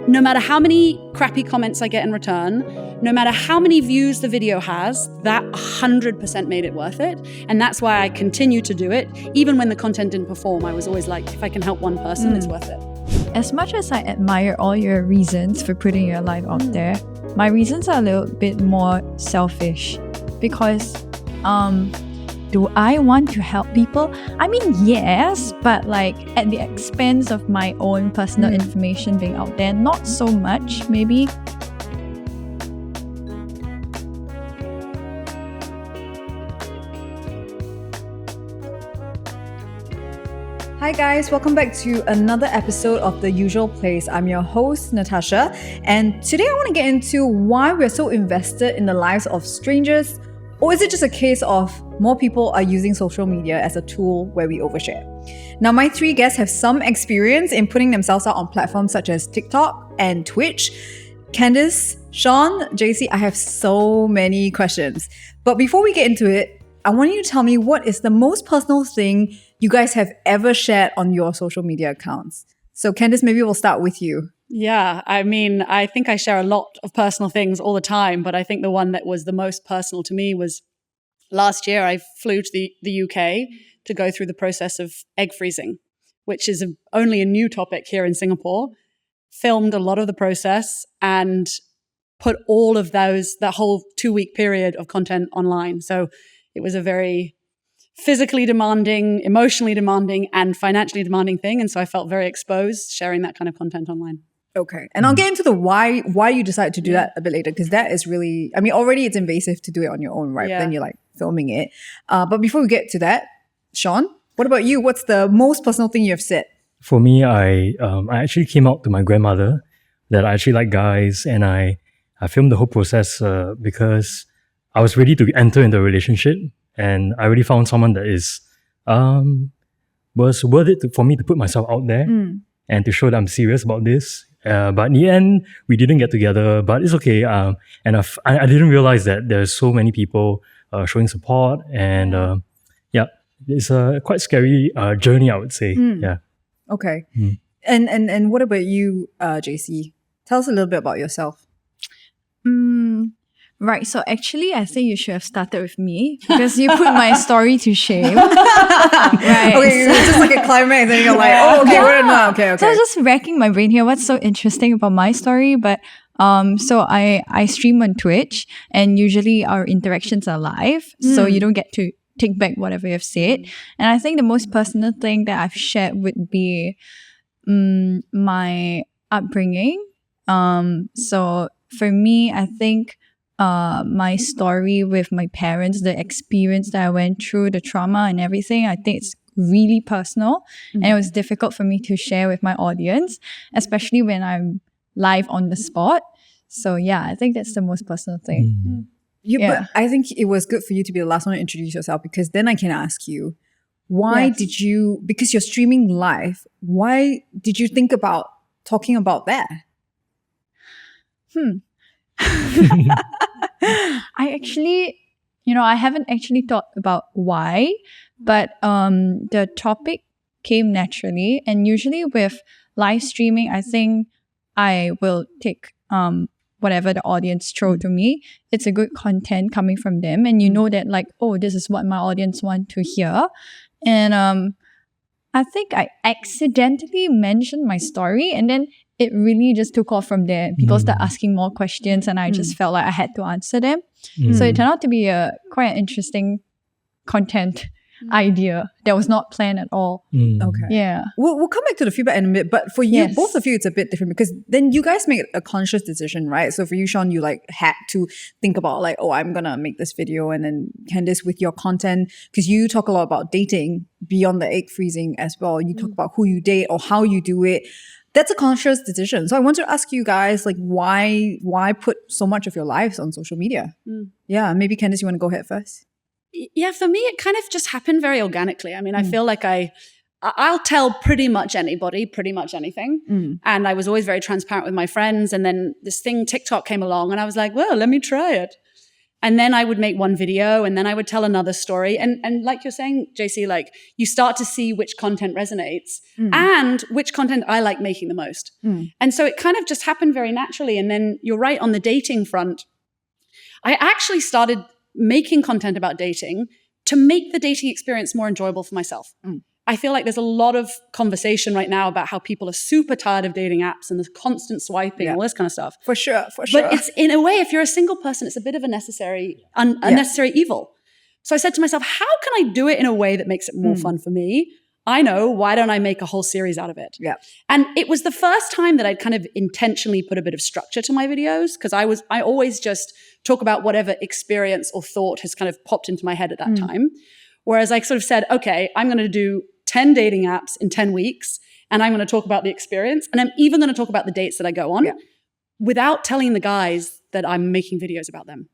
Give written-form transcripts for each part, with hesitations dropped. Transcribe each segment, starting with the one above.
no matter how many crappy comments I get in return, no matter how many views the video has, that 100% made it worth it. And that's why I continue to do it. Even when the content didn't perform, I was always like, if I can help one person, it's worth it. As much as I admire all your reasons for putting your life out there, my reasons are a little bit more selfish. Because do I want to help people? I mean, yes, but like at the expense of my own personal information being out there, not so much, maybe. Hi guys, welcome back to another episode of The Usual Place. I'm your host, Natasha, and today I want to get into why we're so invested in the lives of strangers. Or is it just a case of more people are using social media as a tool where we overshare? Now, my three guests have some experience in putting themselves out on platforms such as TikTok and Twitch. Candice, Shaun, Jacey, I have so many questions. But before we get into it, I want you to tell me what is the most personal thing you guys have ever shared on your social media accounts. So Candice, maybe we'll start with you. Yeah, I mean, I think I share a lot of personal things all the time, but I think the one that was the most personal to me was last year I flew to the UK to go through the process of egg freezing, which is only a new topic here in Singapore, filmed a lot of the process and put all of that whole 2-week period of content online. So it was a very physically demanding, emotionally demanding, and financially demanding thing. And so I felt very exposed sharing that kind of content online. Okay. And I'll get into the why you decided to do that a bit later, because that is really, I mean, already it's invasive to do it on your own, right? Yeah. Then you're like filming it. But before we get to that, Shaun, what about you? What's the most personal thing you have said? For me, I actually came out to my grandmother that I actually like guys, and I filmed the whole process because I was ready to enter into a relationship, and I already found someone that is was worth it for me to put myself out there and to show that I'm serious about this. But in the end, we didn't get together, but it's okay. And I didn't realize that there's so many people showing support, and it's a quite scary journey, I would say. Yeah. Okay. And what about you, JC? Tell us a little bit about yourself. Right, so actually I think you should have started with me because you put my story to shame. Right. Okay, it's just like a climax and then you're like, oh, okay, we're done. Okay. So I was just racking my brain here. What's so interesting about my story? But so I stream on Twitch, and usually our interactions are live, so you don't get to take back whatever you've said. And I think the most personal thing that I've shared would be my upbringing. So for me, I think my story with my parents, the experience that I went through, the trauma and everything, I think it's really personal. And it was difficult for me to share with my audience, especially when I'm live on the spot. So yeah, I think that's the most personal thing. But I think it was good for you to be the last one to introduce yourself, because then I can ask you, why did you, because you're streaming live, why did you think about talking about that? I actually, I haven't actually thought about why, but the topic came naturally. And usually with live streaming, I think I will take whatever the audience throw to me. It's a good content coming from them, and you know that like, oh, this is what my audience want to hear. And I think I accidentally mentioned my story, and then it really just took off from there. People start asking more questions, and I just felt like I had to answer them. So it turned out to be a quite interesting content idea that was not planned at all. Okay. Yeah. We'll come back to the feedback in a bit, but for you, both of you, it's a bit different because then you guys make a conscious decision, right? So for you, Shaun, you like had to think about like, oh, I'm gonna make this video, and then Candice with your content, because you talk a lot about dating beyond the egg freezing as well. You talk about who you date or how you do it. That's a conscious decision. So I want to ask you guys, like, why put so much of your lives on social media? Yeah, maybe Candice, you want to go ahead first? Yeah, for me, it kind of just happened very organically. I mean, I feel like I'll tell pretty much anybody, pretty much anything. And I was always very transparent with my friends. And then this thing, TikTok, came along and I was like, well, let me try it. And then I would make one video and then I would tell another story. And like you're saying, JC, like you start to see which content resonates and which content I like making the most. And so it kind of just happened very naturally. And then you're right, on the dating front, I actually started making content about dating to make the dating experience more enjoyable for myself. I feel like there's a lot of conversation right now about how people are super tired of dating apps and the constant swiping and all this kind of stuff. For sure. But it's, in a way, if you're a single person, it's a bit of a unnecessary evil. So I said to myself, how can I do it in a way that makes it more fun for me? I know, why don't I make a whole series out of it? Yeah. And it was the first time that I'd kind of intentionally put a bit of structure to my videos, because I always just talk about whatever experience or thought has kind of popped into my head at that time. Whereas I sort of said, okay, I'm going to do 10 dating apps in 10 weeks, and I'm going to talk about the experience, and I'm even going to talk about the dates that I go on without telling the guys that I'm making videos about them.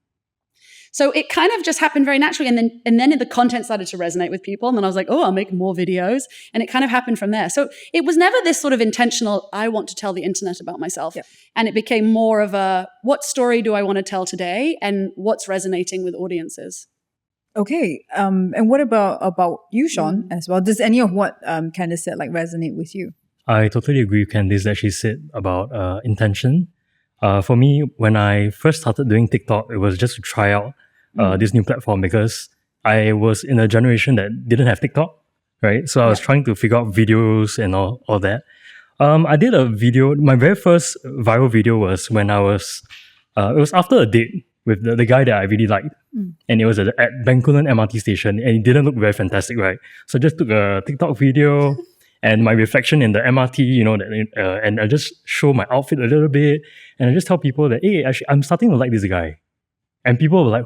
So it kind of just happened very naturally. And then the content started to resonate with people. And then I was like, oh, I'll make more videos. And it kind of happened from there. So it was never this sort of intentional, I want to tell the internet about myself. And it became more of a, what story do I want to tell today? And what's resonating with audiences? Okay. And what about you, Shaun, as well? Does any of what Candice said like resonate with you? I totally agree with Candice that she said about intention. For me, when I first started doing TikTok, it was just to try out this new platform, because I was in a generation that didn't have TikTok, right? So I was trying to figure out videos and all that. I did a video. My very first viral video was when I was, it was after a date with the guy that I really liked. And it was at Bencoolen MRT station, and it didn't look very fantastic, right? So I just took a TikTok video and my reflection in the MRT, you know, and I just show my outfit a little bit, and I just tell people that, hey, actually, I'm starting to like this guy. And people were like,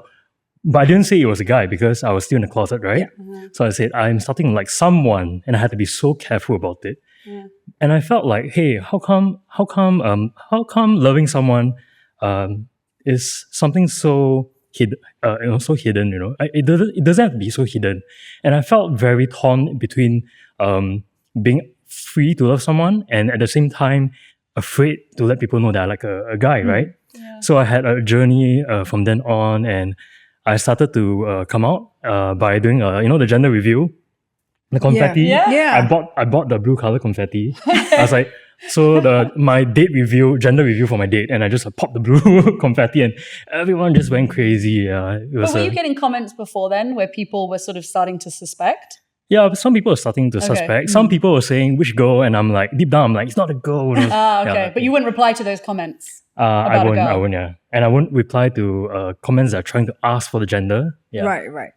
but I didn't say it was a guy because I was still in the closet, right? So I said, I'm starting to like someone, and I had to be so careful about it. And I felt like, hey, how come loving someone is something so so hidden, you know? It doesn't have to be so hidden. And I felt very torn between being free to love someone and at the same time afraid to let people know that I like a guy, right? So I had a journey from then on, and I started to come out by doing the gender review, the confetti. I bought the blue color confetti. I was like, so my gender review for my date, and I just popped the blue confetti, and everyone just went crazy. But were you getting comments before then where people were sort of starting to suspect? Yeah, some people were starting to suspect. Some people were saying, which girl? And I'm like, deep down, I'm like, it's not a girl. Okay. Yeah, but you wouldn't reply to those comments? I wouldn't, yeah. And I wouldn't reply to comments that are trying to ask for the gender. Yeah. Right.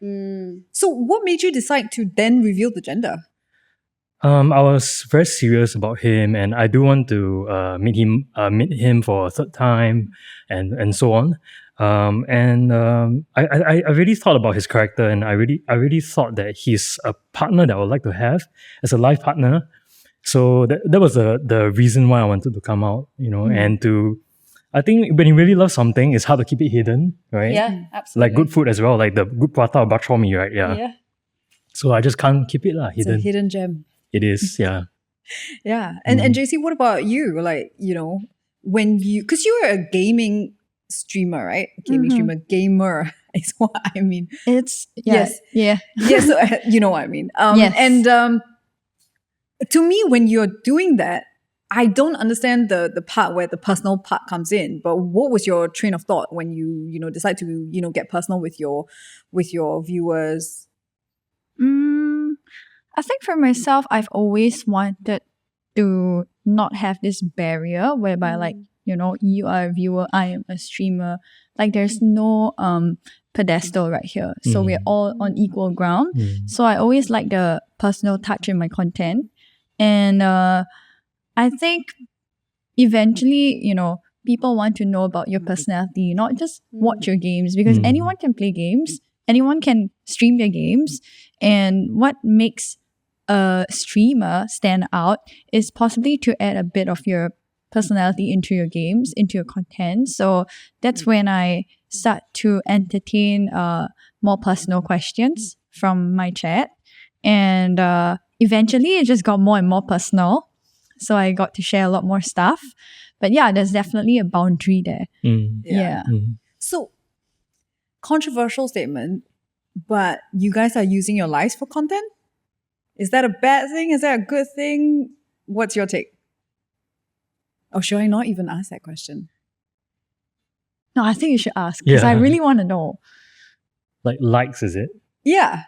So what made you decide to then reveal the gender? I was very serious about him, and I do want to meet him for a third time, and so on. I really thought about his character, and I really thought that he's a partner that I would like to have as a life partner. So that was the reason why I wanted to come out, you know, and I think when you really love something, it's hard to keep it hidden, right? Yeah, absolutely. Like good food as well, like the good prata or bak chor mee, right? Yeah. So I just can't keep it hidden. It's a hidden gem. It is, yeah. Yeah. And JC, what about you? Like, you know, because you were a gaming streamer, right? Gamer is what I mean. It's, yes. So, you know what I mean. Yes. And to me, when you're doing that, I don't understand the part where the personal part comes in. But what was your train of thought when you decide to, get personal with your viewers? I think for myself, I've always wanted to not have this barrier whereby like, you are a viewer, I am a streamer. Like there's no pedestal right here. So we're all on equal ground. So I always like the personal touch in my content. And I think eventually, people want to know about your personality, not just watch your games, because anyone can play games, anyone can stream their games. And what makes a streamer stand out is possibly to add a bit of your personality into your games, into your content. So that's when I start to entertain more personal questions from my chat. And eventually it just got more and more personal. So I got to share a lot more stuff. But yeah, there's definitely a boundary there. Yeah. So controversial statement, but you guys are using your lives for content? Is that a bad thing? Is that a good thing? What's your take? Or should I not even ask that question? No, I think you should ask because I really want to know. Like likes, is it? Yeah.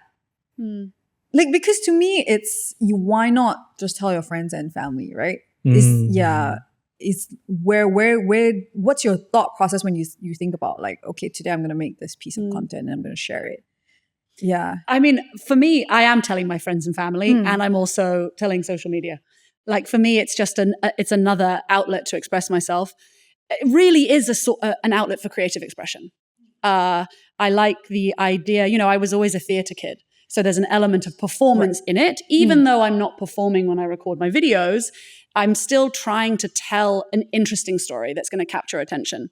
Like, because to me, it's why not just tell your friends and family, right? It's where what's your thought process when you think about like, okay, today I'm going to make this piece of content and I'm going to share it. Yeah. I mean, for me, I am telling my friends and family, and I'm also telling social media. Like for me, it's just it's another outlet to express myself. It really is an outlet for creative expression. I like the idea, I was always a theatre kid. So there's an element of performance in it. Even though I'm not performing when I record my videos, I'm still trying to tell an interesting story that's going to capture attention.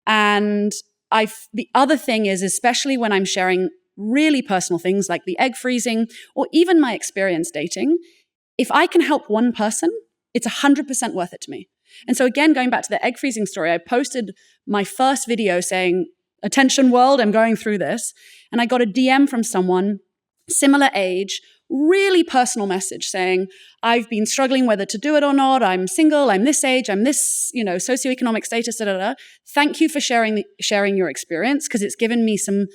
And the other thing is, especially when I'm sharing really personal things like the egg freezing or even my experience dating, if I can help one person, it's 100% worth it to me. And so again, going back to the egg freezing story, I posted my first video saying, attention world, I'm going through this. And I got a DM from someone, similar age, really personal message saying, I've been struggling whether to do it or not. I'm single, I'm this age, I'm this, socioeconomic status, Thank you for sharing your experience because it's given me some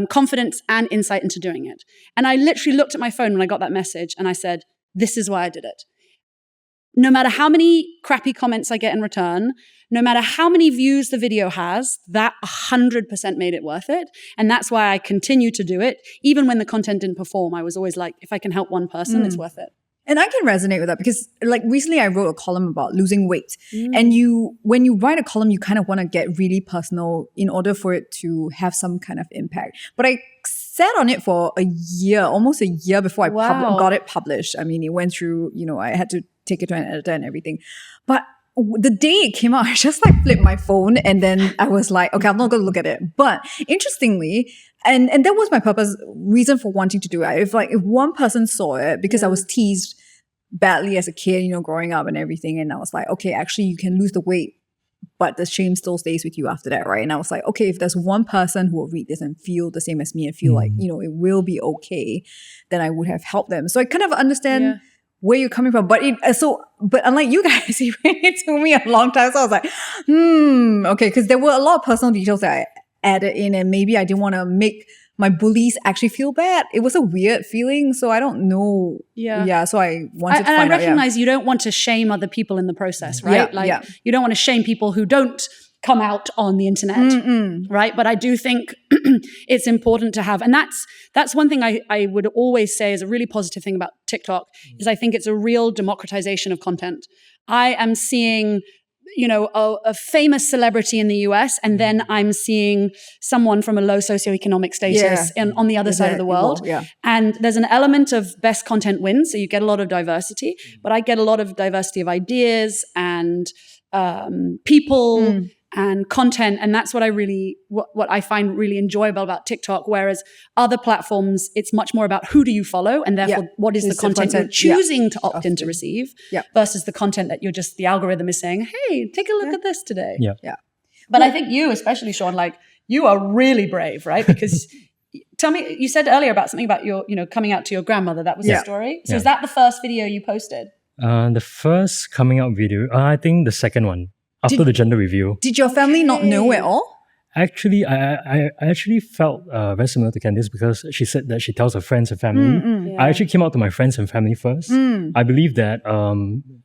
confidence and insight into doing it. And I literally looked at my phone when I got that message and I said, this is why I did it. No matter how many crappy comments I get in return, no matter how many views the video has, that 100% made it worth it. And that's why I continue to do it. Even when the content didn't perform, I was always like, if I can help one person, it's worth it. And I can resonate with that because like recently I wrote a column about losing weight. And when you write a column, you kind of want to get really personal in order for it to have some kind of impact. But I sat on it for almost a year before I got it published. I mean, it went through, I had to take it to an editor and everything. But the day it came out, I just like flipped my phone and then I was like, okay, I'm not going to look at it. But interestingly, and that was my reason for wanting to do it. If one person saw it, because I was teased badly as a kid, growing up and everything. And I was like, okay, actually you can lose the weight, but the shame still stays with you after that, right? And I was like, okay, if there's one person who will read this and feel the same as me and feel like, it will be okay, then I would have helped them. So I kind of understand where you're coming from. But unlike you guys, it really took me a long time. So I was like, okay, because there were a lot of personal details that I added in and maybe I didn't want to make my bullies actually feel bad. It was a weird feeling. So I don't know. Yeah. So I wanted to find out. And I recognize you don't want to shame other people in the process, right? You don't want to shame people who don't come out on the internet, right? But I do think it's important to have, and that's one thing I would always say is a really positive thing about TikTok is I think it's a real democratization of content. I am seeing, a famous celebrity in the US, and then I'm seeing someone from a low socioeconomic status on the other side of the world. And there's an element of best content wins, so you get a lot of diversity, but I get a lot of diversity of ideas and people and content, and that's what what I find really enjoyable about TikTok, whereas other platforms, it's much more about who do you follow, and therefore what is the content you're choosing to opt in to receive versus the content that the algorithm is saying, hey, take a look at this today. But I think you, especially Shaun, you are really brave, right? Because tell me, you said earlier about something about your, coming out to your grandmother. That was the story. So is that the first video you posted? The first coming out video, I think the second one. After the gender reveal. Did your family not know at all? Actually, I actually felt very similar to Candice because she said that she tells her friends and family. I actually came out to my friends and family first. I believe that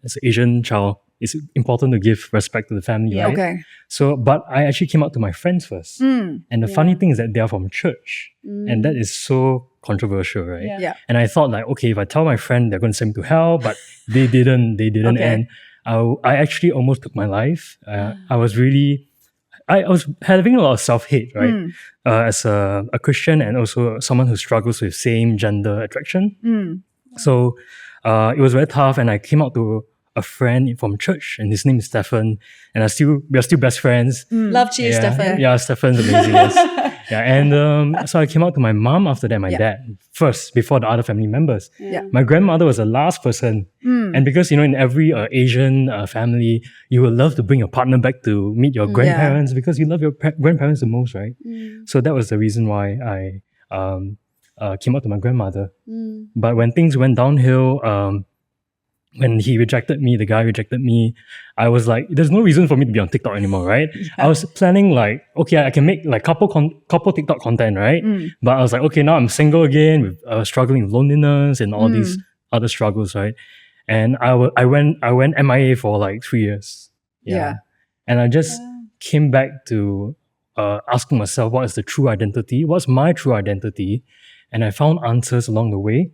as an Asian child, it's important to give respect to the family, right? Okay. So, but I actually came out to my friends first. And the funny thing is that they are from church. And that is so controversial, right? And I thought like, okay, if I tell my friend, they're going to send me to hell, but they didn't. And I actually almost took my life. I was having a lot of self-hate, right? As a Christian and also someone who struggles with same gender attraction. So it was very tough, and I came out to a friend from church, and his name is Stefan, and we are still best friends. Love to you, Stefan. Yeah, Stefan's amazing. Yes. Yeah, and so I came out to my mom after that, my Yeah. dad first, before the other family members. Yeah. My grandmother was the last person. And because, in every Asian family, you would love to bring your partner back to meet your grandparents because you love your grandparents the most, right? So that was the reason why I came out to my grandmother. But when things went downhill, when he rejected me, the guy rejected me, I was like, there's no reason for me to be on TikTok anymore, right? I was planning like, okay, I can make like couple TikTok content, right? But I was like, okay, now I'm single again, with struggling with loneliness and all these other struggles, right? And I went MIA for like 3 years. Yeah. And I just came back to asking myself, what is the true identity? What's my true identity? And I found answers along the way.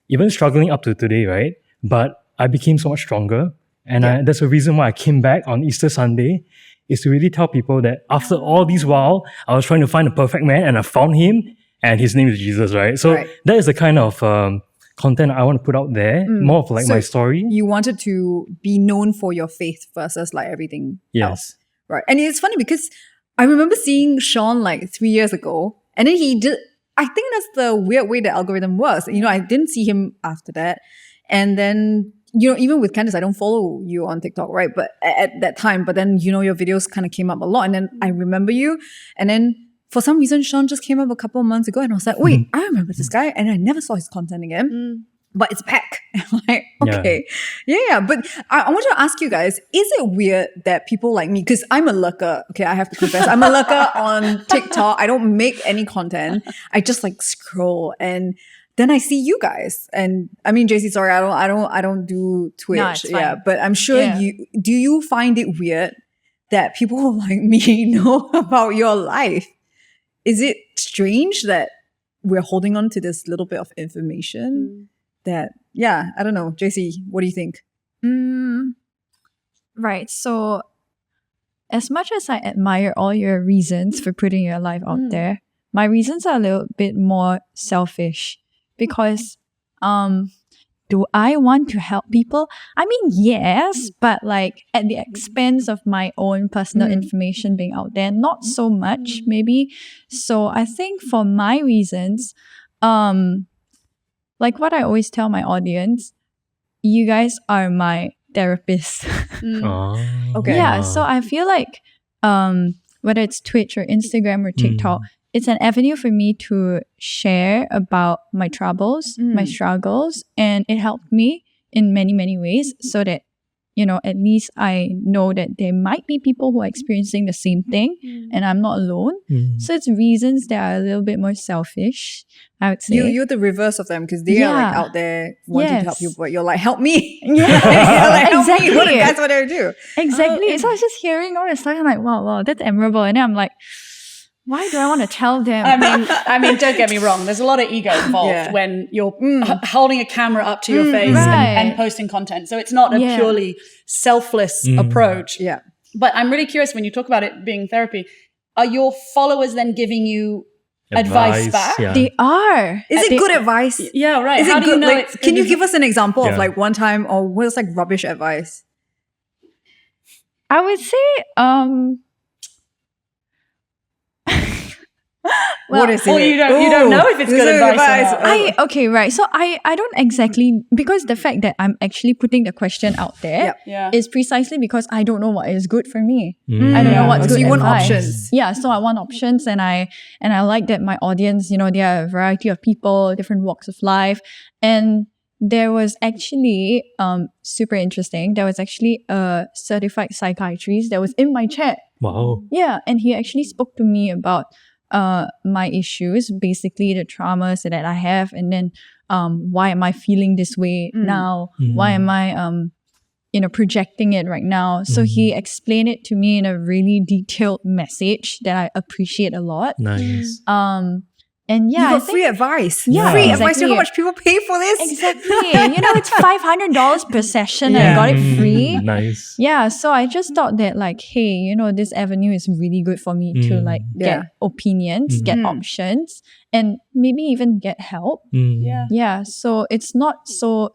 Even struggling up to today, right? But I became so much stronger. And that's the reason why I came back on Easter Sunday, is to really tell people that after all this while, I was trying to find a perfect man and I found him, and his name is Jesus, right? So that is the kind of content I want to put out there, more of like So my story. You wanted to be known for your faith versus like everything else. Right. And it's funny because I remember seeing Shaun like 3 years ago, and then he did, I think that's the weird way the algorithm works. I didn't see him after that. And then, even with Candice, I don't follow you on TikTok, right? But at that time, but then, your videos kind of came up a lot. And then I remember you. And then for some reason, Shaun just came up a couple of months ago. And I was like, wait, I remember this guy. And I never saw his content again. But it's back. I'm like, okay. Yeah. But I want to ask you guys, is it weird that people like me, because I'm a lurker. Okay, I have to confess. I'm a lurker on TikTok. I don't make any content. I just like scroll, and then I see you guys. And I mean, Jacey, sorry, I don't do Twitch. No, it's fine. But I'm sure do you find it weird that people like me know about your life? Is it strange that we're holding on to this little bit of information? That, I don't know. Jacey, what do you think? Right. So as much as I admire all your reasons for putting your life out there, my reasons are a little bit more selfish, because do I want to help people? I mean, yes, but like at the expense of my own personal information being out there, not so much maybe. So I think for my reasons, like what I always tell my audience, you guys are my therapist. Okay. Yeah, so I feel like whether it's Twitch or Instagram or TikTok, it's an avenue for me to share about my troubles, my struggles, and it helped me in many, many ways, so that, at least I know that there might be people who are experiencing the same thing and I'm not alone. So it's reasons that are a little bit more selfish, I would say. You're the reverse of them, because they are like out there wanting to help you, but you're like, help me. Yeah, You're like, help exactly. me. What do guys want to do? Exactly. So I was just hearing all this stuff, I'm like, wow, that's admirable. And then I'm like, why do I want to tell them? I mean, don't get me wrong. There's a lot of ego involved when you're holding a camera up to your face and posting content. So it's not a purely selfless approach. Yeah. But I'm really curious, when you talk about it being therapy, are your followers then giving you advice back? Yeah. They are. Is it good advice? Yeah, right. Is How it do you good? know Like, it's can good you give us an example of Yeah. like one time, or what's like rubbish advice? I would say, What is it? Or you don't know if it's Is good it advice or not. Okay, right. So I don't exactly, because the fact that I'm actually putting the question out there Yeah. is precisely because I don't know what is good for me. I don't know what's So good you want advice. options. Yeah, so I want options, and I like that my audience, there are a variety of people, different walks of life. And there was actually super interesting. There was actually a certified psychiatrist that was in my chat. Wow. Yeah, and he actually spoke to me about my issues, basically the traumas that I have, and then why am I feeling this way now? Why am I projecting it right now? So he explained it to me in a really detailed message that I appreciate a lot. Nice. And You yeah, got free advice. Yeah, Free advice. You know exactly. how much people pay for this? Exactly. It's $500 per session, and I got it free. Nice. Yeah, so I just thought that like, hey, this avenue is really good for me to like get opinions, get options, and maybe even get help. Yeah, so it's not so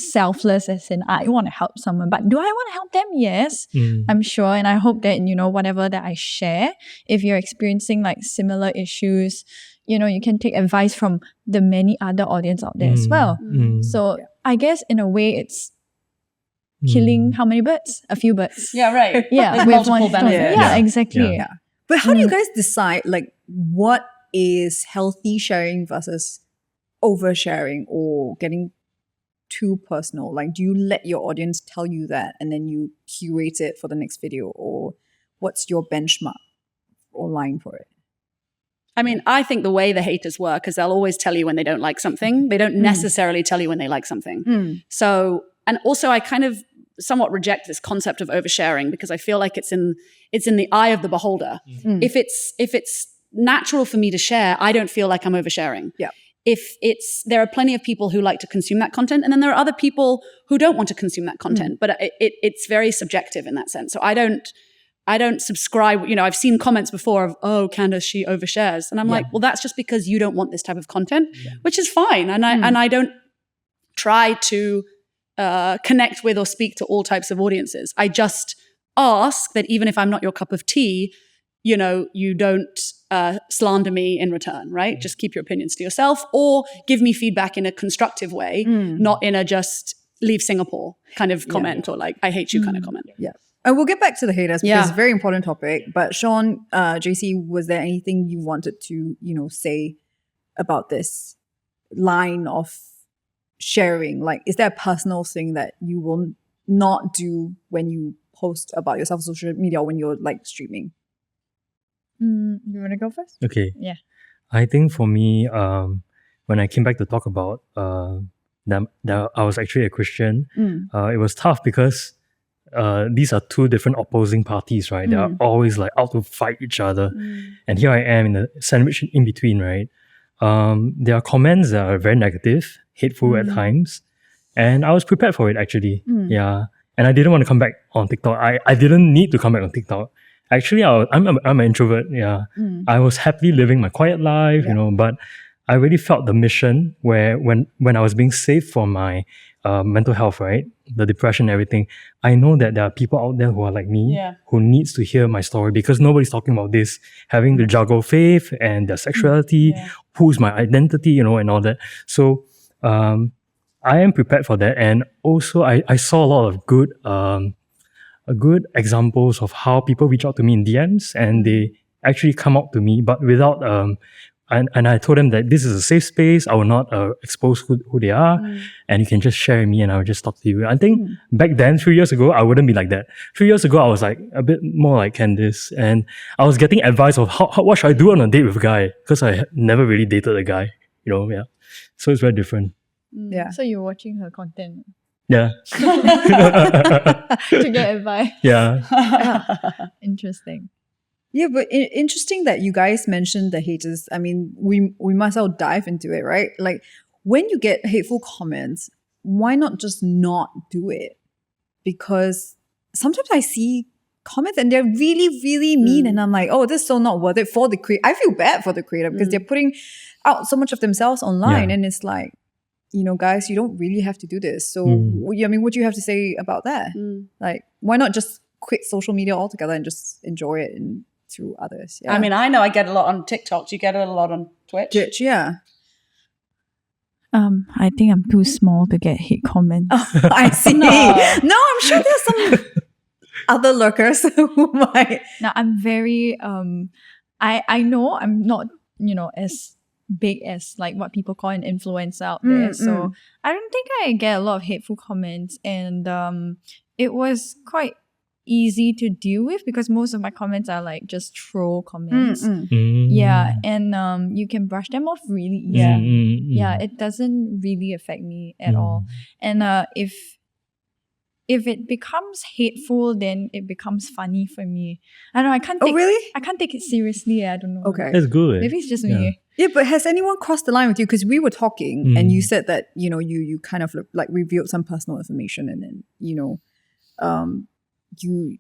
selfless as in I want to help someone, but do I want to help them? Yes, I'm sure. And I hope that, whatever that I share, if you're experiencing like similar issues, you can take advice from the many other audience out there as well. So I guess in a way it's killing how many birds? A few birds. Yeah, right. Yeah, There's with multiple one stone. benefits. Yeah, exactly. Yeah. But how do you guys decide like what is healthy sharing versus oversharing or getting too personal? Like, do you let your audience tell you that and then you curate it for the next video, or what's your benchmark or line for it? I mean, I think the way the haters work is they'll always tell you when they don't like something. They don't necessarily tell you when they like something. So, and also I kind of somewhat reject this concept of oversharing because I feel like it's in the eye of the beholder. If it's natural for me to share, I don't feel like I'm oversharing. Yeah. There are plenty of people who like to consume that content, and then there are other people who don't want to consume that content. But it's very subjective in that sense. So I don't subscribe. I've seen comments before of, "Oh, Candice, she overshares," and I'm like, well, that's just because you don't want this type of content, which is fine. And I don't try to connect with or speak to all types of audiences. I just ask that even if I'm not your cup of tea, you don't slander me in return, right? Just keep your opinions to yourself, or give me feedback in a constructive way, not in a just leave Singapore kind of comment or like I hate you kind of comment. Yeah. And we'll get back to the haters because it's a very important topic. But Shaun, Jacey, was there anything you wanted to, say about this line of sharing? Like, is there a personal thing that you will not do when you post about yourself on social media or when you're like streaming? You want to go first? Okay. Yeah. I think for me, when I came back to talk about that I was actually a Christian, it was tough because these are two different opposing parties, right? They are always like out to fight each other. And here I am in the sandwich in between, right? There are comments that are very negative, hateful at times. And I was prepared for it actually. Yeah. And I didn't want to come back on TikTok. I didn't need to come back on TikTok. Actually, I'm an introvert. Yeah. I was happily living my quiet life, but I really felt the mission where when I was being saved from my mental health, right? The depression and everything. I know that there are people out there who are like me, who needs to hear my story because nobody's talking about this, having to juggle faith and their sexuality, who's my identity, and all that. So, I am prepared for that. And also I saw a lot of good examples of how people reach out to me in DMs and they actually come out to me, but without, and I told them that this is a safe space. I will not expose who they are, and you can just share with me and I will just talk to you. I think back then, 3 years ago, I wouldn't be like that. 3 years ago, I was like a bit more like Candice, and I was getting advice of what should I do on a date with a guy, because I had never really dated a guy, So it's very different. Yeah. So you're watching her content Yeah. to get advice. Yeah. Interesting. Yeah, but interesting that you guys mentioned the haters. I mean, we might as well dive into it, right? Like, when you get hateful comments, why not just not do it? Because sometimes I see comments and they're really, really mean, and I'm like, oh, this is so not worth it for the creator. I feel bad for the creator because they're putting out so much of themselves online, and it's like, guys, you don't really have to do this. So, I mean, what do you have to say about that? Like, why not just quit social media altogether and just enjoy it through others? Yeah. I mean, I know I get a lot on TikTok. Do you get it a lot on Twitch? Yeah. I think I'm too small to get hate comments. Oh, I see. No, I'm sure there's some other lurkers who might. Now, I'm very, I know I'm not, as big as like what people call an influencer out there. So I don't think I get a lot of hateful comments, and it was quite easy to deal with because most of my comments are like just troll comments. Yeah, and you can brush them off really easy. Yeah, it doesn't really affect me at all. And if it becomes hateful, then it becomes funny for me. I don't know, I can't take really? I can't take it seriously. I don't know. Okay. That's good. Maybe it's just me. Yeah, but has anyone crossed the line with you? Because we were talking and you said that, you kind of like revealed some personal information, and then,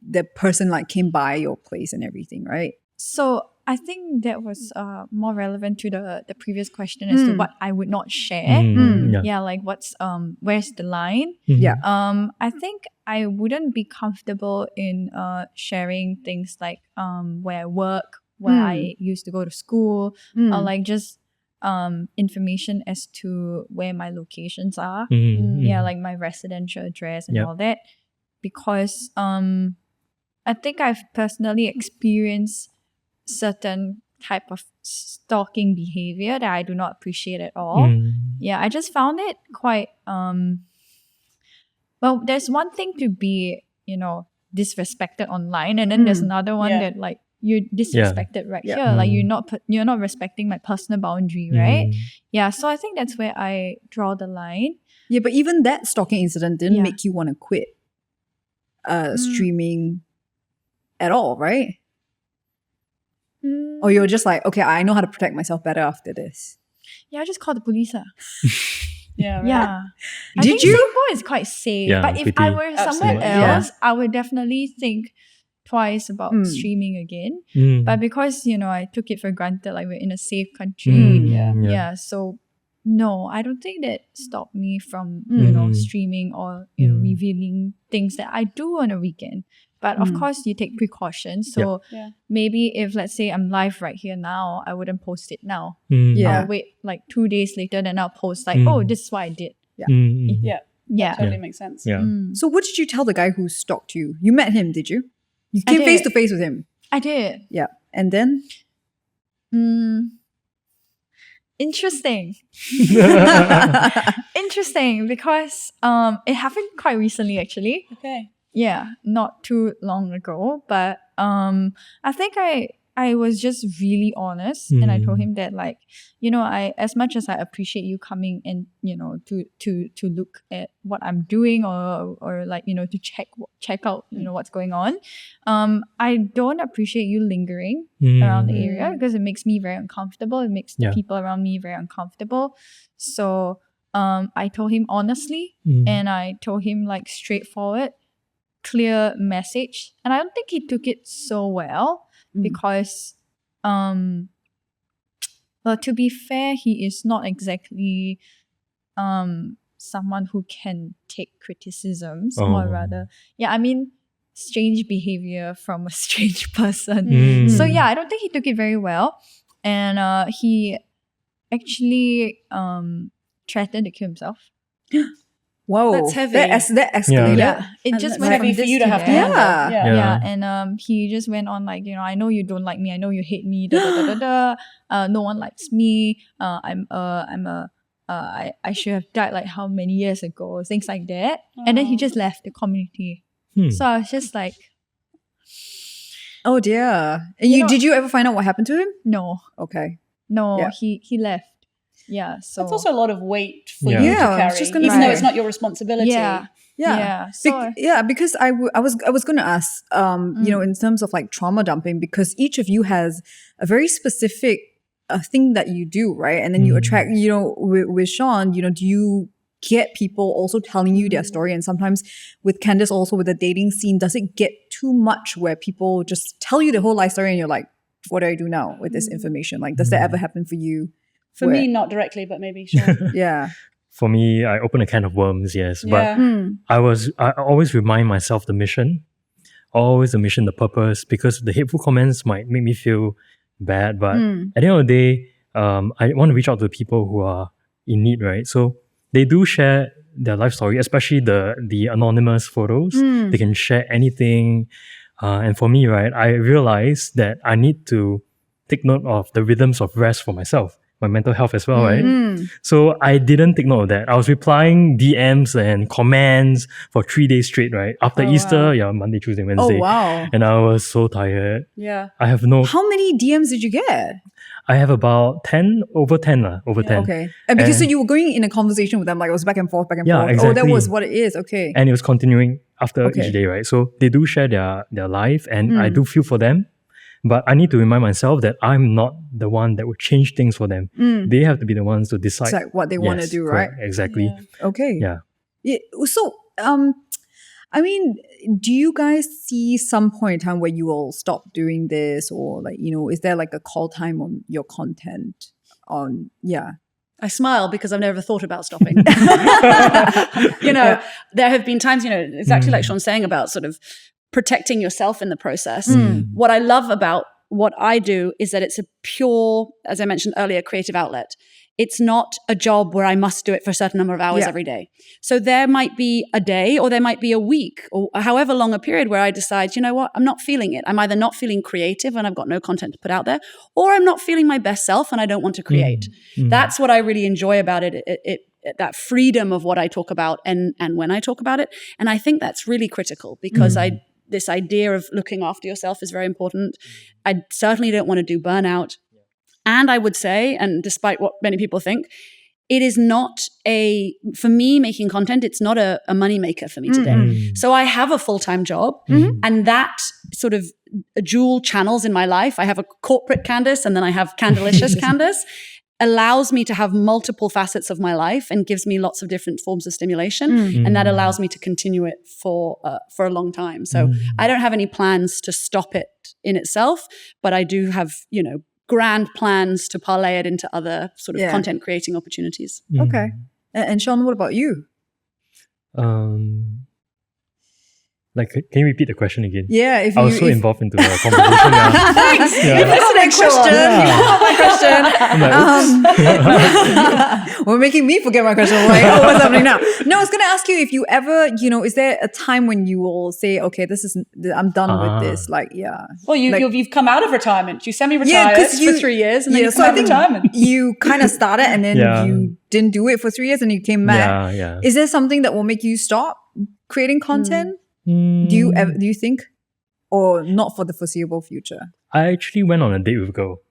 the person like came by your place and everything, right? So I think that was more relevant to the previous question as to what I would not share. Yeah, like what's where's the line? Yeah. I think I wouldn't be comfortable in sharing things like where I work, where I used to go to school, or like just information as to where my locations are. Yeah, like my residential address and all that. Because I think I've personally experienced certain type of stalking behavior that I do not appreciate at all. Yeah, I just found it quite well, there's one thing to be, disrespected online, and then there's another one that like you disrespected right here. Like you're not respecting my personal boundary, right? Yeah, so I think that's where I draw the line. Yeah, but even that stalking incident didn't make you want to quit streaming at all, right? Or you're just like, okay, I know how to protect myself better after this. Yeah, I just called the police. Yeah. Right. Yeah. I Did think you? Singapore is quite safe. Yeah, but if I were somewhere Absolutely. else, I would definitely think twice about streaming again. But because, I took it for granted, like we're in a safe country. Yeah. So no, I don't think that stopped me from, streaming or, revealing things that I do on a weekend. But of course, you take precautions. So maybe if, let's say, I'm live right here now, I wouldn't post it now. I'll wait like 2 days later, then I'll post like, oh, this is what I did. Yeah. Totally makes sense. Yeah. So what did you tell the guy who stalked you? You met him, did you? You I came did. face to face with him. I did. Yeah. And then? Interesting. Interesting because it happened quite recently actually. Okay. Yeah, not too long ago. But I think I was just really honest and I told him that like, I as much as I appreciate you coming and, to look at what I'm doing or like, to check out, what's going on. I don't appreciate you lingering around the area because it makes me very uncomfortable. It makes the people around me very uncomfortable. So I told him honestly and I told him like straightforward, clear message. And I don't think he took it so well. Because, well, to be fair, he is not exactly someone who can take criticisms, or rather, strange behavior from a strange person. So yeah, I don't think he took it very well, and he actually threatened to kill himself. Whoa, That's heavy. That escalated. Yeah, it And just that's went heavy from for this you to have to that. handle. Yeah. Yeah, and he just went on like, I know you don't like me, I know you hate me, no one likes me, I should have died like how many years ago, things like that. And then he just left the community. So I was just like, Oh dear. And did you ever find out what happened to him? no, Okay. yeah. he left. Yeah, so That's also a lot of weight for Yeah. you Yeah, to I was carry, just gonna even though say. it's not your responsibility. yeah. So Because I was going to ask, in terms of like trauma dumping, because each of you has a very specific thing that you do, right? And then you attract, with Shaun, do you get people also telling you their story? And sometimes with Candice also with the dating scene, does it get too much where people just tell you the whole life story and you're like, what do I do now with this information? Like, does that ever happen for you? For me, not directly, but maybe Shaun. Yeah. For me, I open a can of worms, yes. But I always remind myself the mission, always the mission, the purpose, because the hateful comments might make me feel bad. But at the end of the day, I want to reach out to people who are in need, right? So they do share their life story, especially the anonymous photos. They can share anything. And for me, right, I realized that I need to take note of the rhythms of rest for myself, my mental health as well, right? So I didn't take note of that. I was replying DMs and comments for 3 days straight, right? After Easter, Monday, Tuesday, Wednesday. Oh, wow. And I was so tired. Yeah. I have no... How many DMs did you get? I have about 10, over 10. Okay. And because so you were going in a conversation with them, like it was back and forth. Yeah, Oh, that exactly. was what it is. Okay. And it was continuing after each day, right? So they do share their life and I do feel for them. But I need to remind myself that I'm not the one that will change things for them. They have to be the ones to decide. It's like what they want to do, correct, right? Exactly. Okay. Yeah. So, I mean, do you guys see some point in time where you will stop doing this, or like, is there like a call time on your content? I smile because I've never thought about stopping. There have been times, exactly like Shaun's saying about sort of protecting yourself in the process. What I love about what I do is that it's a pure, as I mentioned earlier, creative outlet. It's not a job where I must do it for a certain number of hours every day. So there might be a day or there might be a week or however long a period where I decide, you know what, I'm not feeling it. I'm either not feeling creative and I've got no content to put out there, or I'm not feeling my best self and I don't want to create. That's what I really enjoy about it. That freedom of what I talk about and when I talk about it. And I think that's really critical because this idea of looking after yourself is very important. I certainly don't want to do burnout. And I would say, and despite what many people think, it is not for me, making content, it's not a moneymaker for me today. So I have a full-time job and that sort of dual channels in my life. I have a corporate Candice and then I have Candalicious Candice. Allows me to have multiple facets of my life and gives me lots of different forms of stimulation. And that allows me to continue it for a long time. So I don't have any plans to stop it in itself, but I do have, grand plans to parlay it into other sort of content creating opportunities. Okay. And Shaun, what about you? Can you repeat the question again? Yeah, I was so involved into the conversation now. Thanks. We're making me forget my question. Like, what's happening now? No, I was going to ask you if you ever, is there a time when you will say, okay, I'm done with this? Well, you've come out of retirement. You semi-retired for 3 years and then you come out of retirement. You kind of started and then you didn't do it for 3 years and you came back. Yeah. Is there something that will make you stop creating content? Do you think, or not for the foreseeable future? I actually went on a date with a girl.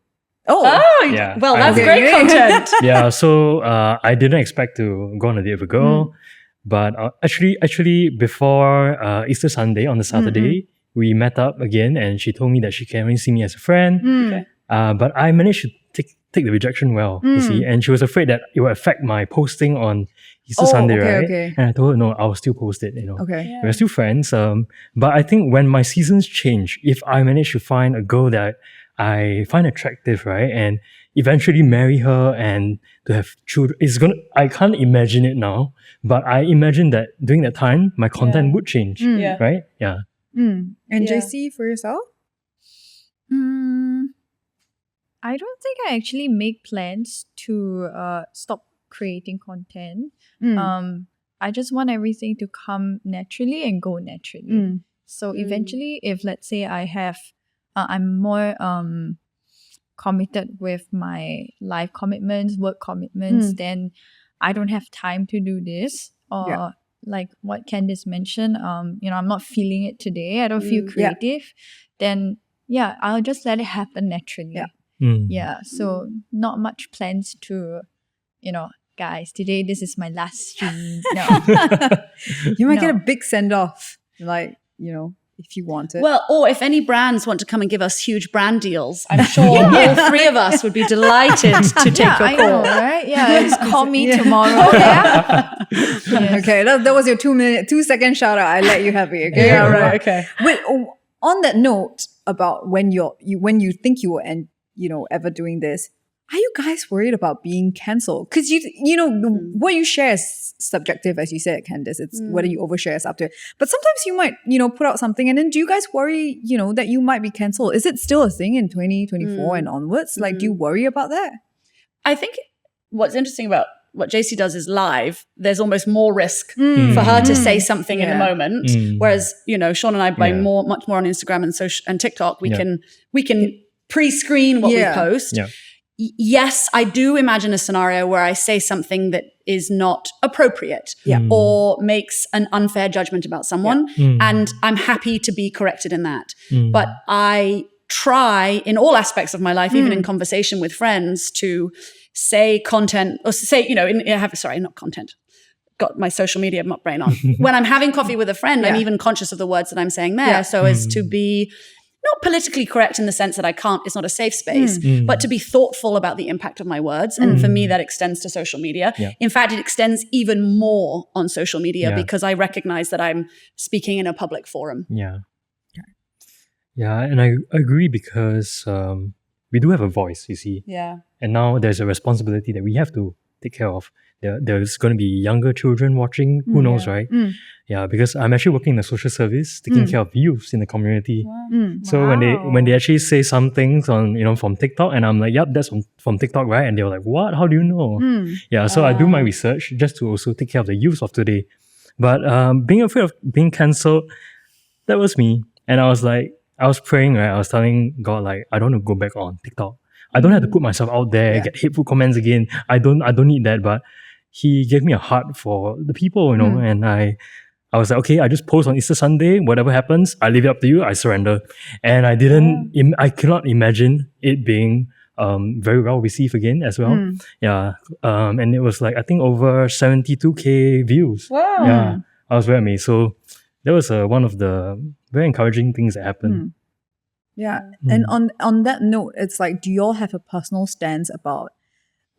Yeah. Well, that's great content. Yeah, so I didn't expect to go on a date with a girl, but actually before Easter Sunday on the Saturday, we met up again, and she told me that she can only see me as a friend. Okay. But I managed to take the rejection well, you see, and she was afraid that it would affect my posting on Easter Sunday, right? Okay. And I told her, no, I'll still post it, Okay. Yeah. We're still friends. But I think when my seasons change, if I manage to find a girl that I find attractive, right, and eventually marry her and to have children, I can't imagine it now, but I imagine that during that time, my content would change, right? Yeah. And Jacey, for yourself? I don't think I actually make plans to stop creating content. I just want everything to come naturally and go naturally. So eventually, if let's say I'm more committed with my life commitments, work commitments, then I don't have time to do this. Or like what Candice mentioned, I'm not feeling it today. I don't feel creative. Then I'll just let it happen naturally. So not much plans to, guys, today this is my last stream. No. You might get a big send-off, if you want it. Well, or if any brands want to come and give us huge brand deals, I'm sure all three of us would be delighted to take your call. I know, right? Yeah, just call me tomorrow. Okay, that was your 2-second shout out. I let you have it. Okay, right. Okay. Wait, on that note about when you think you will end, ever doing this, are you guys worried about being cancelled? Because what you share is subjective, as you said, Candice. It's whether you overshare is up to it. But sometimes you might, put out something, and then do you guys worry, that you might be cancelled? Is it still a thing in 2024 and onwards? Like, do you worry about that? I think what's interesting about what Jacey does is live. There's almost more risk for her to say something in a moment, whereas Shaun and I, much more on Instagram and TikTok, we can pre-screen what we post. Yeah. Yes, I do imagine a scenario where I say something that is not appropriate or makes an unfair judgment about someone, and I'm happy to be corrected in that. But I try in all aspects of my life, even in conversation with friends, to say content or say, not content. Got my social media brain on. When I'm having coffee with a friend, I'm even conscious of the words that I'm saying there, so as to be not politically correct in the sense that it's not a safe space, but to be thoughtful about the impact of my words. And for me, that extends to social media. Yeah. In fact, it extends even more on social media Yeah. because I recognize that I'm speaking in a public forum. Yeah. Yeah, and I agree because we do have a voice, you see. Yeah. And now there's a responsibility that we have to take care of. There's going to be younger children watching, who knows, right? Yeah, because I'm actually working in the social service, taking care of youths in the community. So when they actually say some things on, from TikTok, and I'm like, yep, that's from TikTok, right? And they were like, what? How do you know? Yeah, so I do my research just to also take care of the youths of today. But being afraid of being cancelled, that was me. And I was praying, right? I was telling God, like, I don't want to go back on TikTok. I don't have to put myself out there, get hateful comments again. I don't need that. But He gave me a heart for the people, and I was like, okay, I just post on Easter Sunday. Whatever happens, I leave it up to you. I surrender. And I didn't, I cannot imagine it being very well received again as well. Yeah. And it was like, I think over 72K views. Wow. Yeah. I was very amazed. So that was one of the very encouraging things that happened. Yeah. And on that note, it's like, do you all have a personal stance about,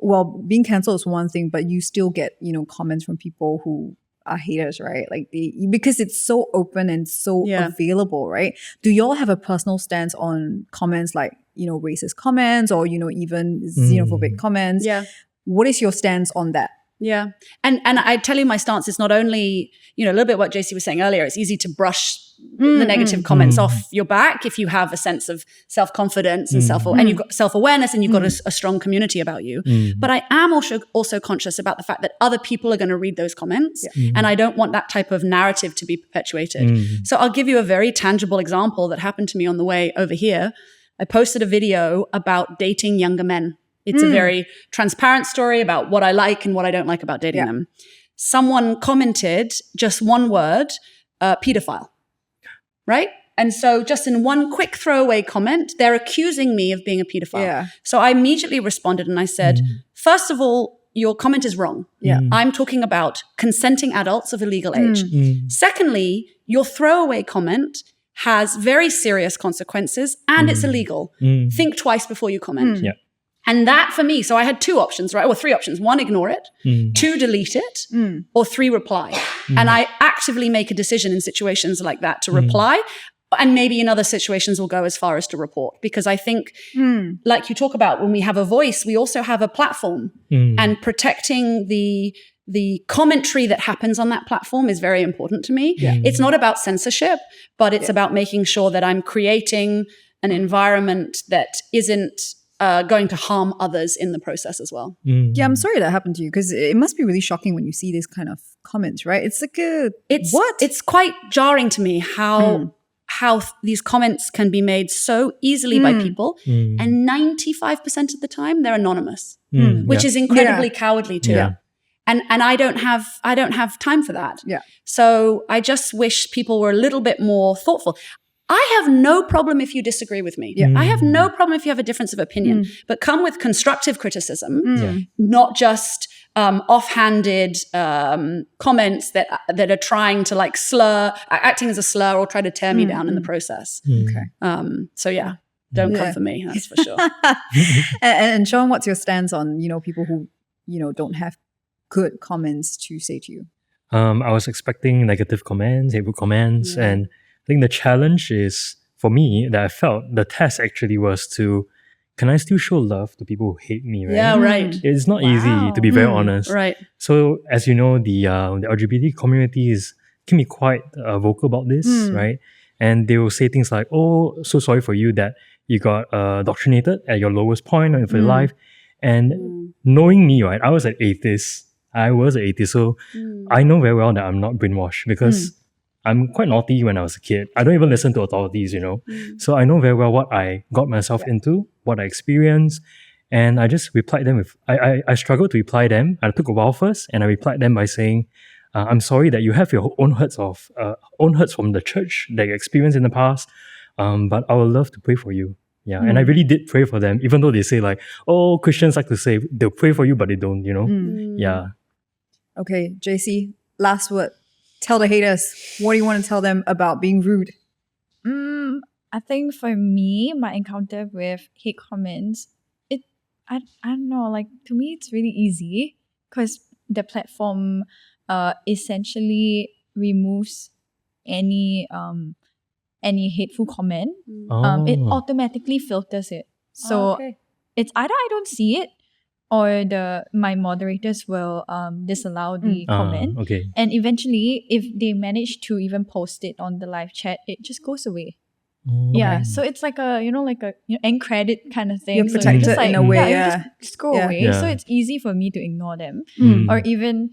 well, being cancelled is one thing, but you still get, comments from people who are haters, right? Like because it's so open and so available, right? Do y'all have a personal stance on comments like, racist comments or, even xenophobic comments? Yeah. What is your stance on that? Yeah. And I tell you my stance is not only, a little bit what Jacey was saying earlier, it's easy to brush the negative comments off your back if you have a sense of self-confidence and and you've got self-awareness and you've got a strong community about you. But I am also conscious about the fact that other people are going to read those comments and I don't want that type of narrative to be perpetuated. So I'll give you a very tangible example that happened to me on the way over here. I posted a video about dating younger men. It's a very transparent story about what I like and what I don't like about dating them. Someone commented just one word, paedophile, right? And so just in one quick throwaway comment, they're accusing me of being a paedophile. Yeah. So I immediately responded and I said, first of all, your comment is wrong. I'm talking about consenting adults of a legal age. Secondly, your throwaway comment has very serious consequences and it's illegal. Think twice before you comment. And that for me, so I had two options, right? Or three options. One, ignore it. Two, delete it. Or three, reply. And I actively make a decision in situations like that to reply. And maybe in other situations will go as far as to report. Because I think, like you talk about, when we have a voice, we also have a platform. And protecting the commentary that happens on that platform is very important to me. It's not about censorship, but it's about making sure that I'm creating an environment that isn't going to harm others in the process as well. Yeah, I'm sorry that happened to you because it must be really shocking when you see this kind of comments, right? It's like It's quite jarring to me how these comments can be made so easily by people, and 95% of the time they're anonymous, which is incredibly cowardly too. And I don't have time for that. So I just wish people were a little bit more thoughtful. I have no problem if you disagree with me. I have no problem if you have a difference of opinion, but come with constructive criticism, not just offhanded comments that are trying to like acting as a slur or try to tear me down in the process. So yeah, don't come for me, that's for sure. and Shaun, what's your stance on, people who, don't have good comments to say to you? I was expecting negative comments, hateful comments, and I think the challenge is, for me, that I felt the test actually was can I still show love to people who hate me, right? Yeah, right. It's not easy, to be very honest. Right. So, as you know, the LGBT community can be quite vocal about this, right? And they will say things like, oh, so sorry for you that you got indoctrinated at your lowest point of your life. And knowing me, right, I was an atheist. So I know very well that I'm not brainwashed because I'm quite naughty when I was a kid. I don't even listen to authorities, So I know very well what I got myself into, what I experienced. And I just replied them with, I struggled to reply them. I took a while first and I replied them by saying, I'm sorry that you have your own hurts from the church that you experienced in the past. But I would love to pray for you. Yeah. And I really did pray for them, even though they say like, oh, Christians like to say they'll pray for you, but they don't, Yeah. Okay, Jacey, last word. Tell the haters, what do you want to tell them about being rude? I think for me, my encounter with hate comments, I don't know, like to me it's really easy because the platform essentially removes any hateful comment. It automatically filters it. So it's either I don't see it or my moderators will disallow the comment. Okay. And eventually, if they manage to even post it on the live chat, it just goes away. Yeah, so it's like a end credit kind of thing. You're so protected just in a way, you just go away. Yeah. So it's easy for me to ignore them Mm. or even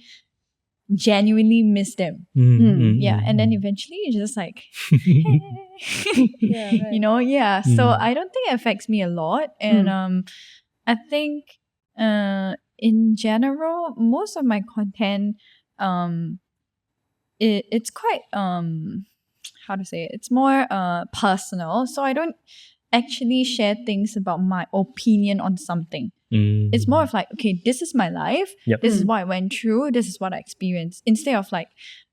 genuinely miss them. Yeah, and then eventually it's just like, you know, So I don't think it affects me a lot, and I think in general, most of my content, it's quite how to say it? It's more personal. So I don't actually share things about my opinion on something. It's more of like, okay, this is my life. Yep. This is what I went through. This is what I experienced. Instead of like,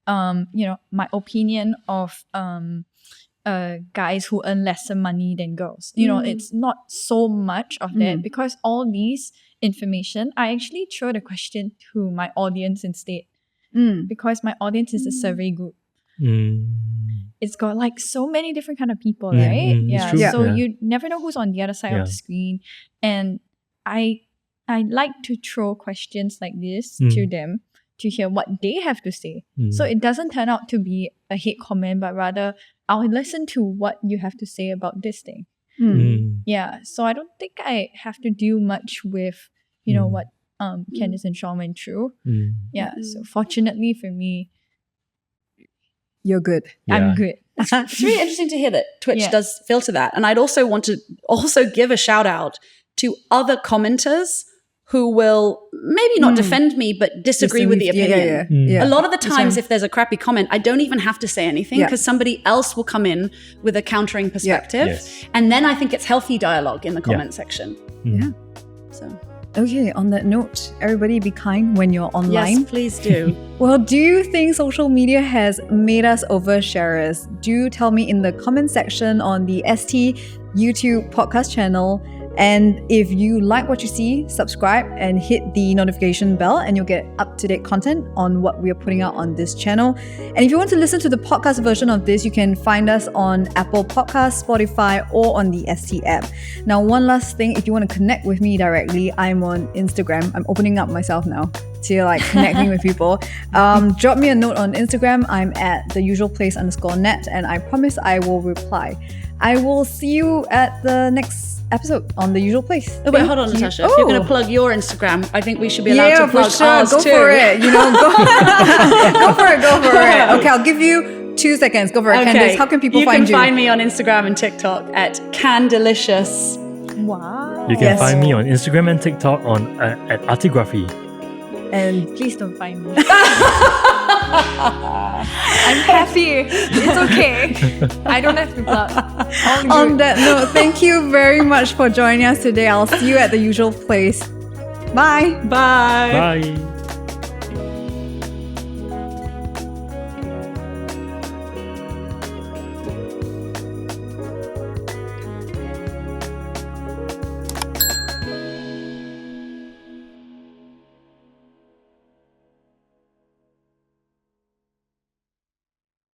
my opinion of guys who earn lesser money than girls. You know, it's not so much of that because all these information, I actually throw the question to my audience instead. Because my audience is a survey group. It's got like so many different kind of people, right? It's true. So you never know who's on the other side of the screen. And I like to throw questions like this to them to hear what they have to say. So it doesn't turn out to be a hate comment, but rather I'll listen to what you have to say about this thing. Yeah. So I don't think I have to deal much with, what Candice and Shaun went through. Yeah. So fortunately for me, You're good. I'm good. It's really interesting to hear that Twitch does filter that. And I'd also want to give a shout out to other commenters who will maybe not defend me, but disagree with the opinion. A lot of the times, if there's a crappy comment, I don't even have to say anything because somebody else will come in with a countering perspective. Yes. And then I think it's healthy dialogue in the comment section. So, Okay, on that note, everybody be kind when you're online. yes, please do. Well, do you think social media has made us oversharers? Do tell me in the comment section on the ST YouTube podcast channel. And if you like what you see, subscribe and hit the notification bell and you'll get up-to-date content on what we are putting out on this channel. And if you want to listen to the podcast version of this, you can find us on Apple Podcasts, Spotify, or on the ST app. Now, one last thing, if you want to connect with me directly, I'm on Instagram. I'm opening up myself now to like connecting with people. Drop me a note on Instagram. I'm at theusualplace_net and I promise I will reply. I will see you at the next episode on The Usual Place. Oh, wait, hold on, Natasha. If you're going to plug your Instagram, I think we should be allowed to plug for sure. ours Go too. for it. Go for it. Okay, I'll give you 2 seconds. Go for it. Candice, how can people find you? You can find me on Instagram and TikTok at Candelicious. Wow. You can find me on Instagram and TikTok at Artigraphy. And Please don't find me. I'm happy. It's okay. I don't have to plug. on that note, thank you very much for joining us today. I'll see you at The Usual Place. Bye. Bye. Bye.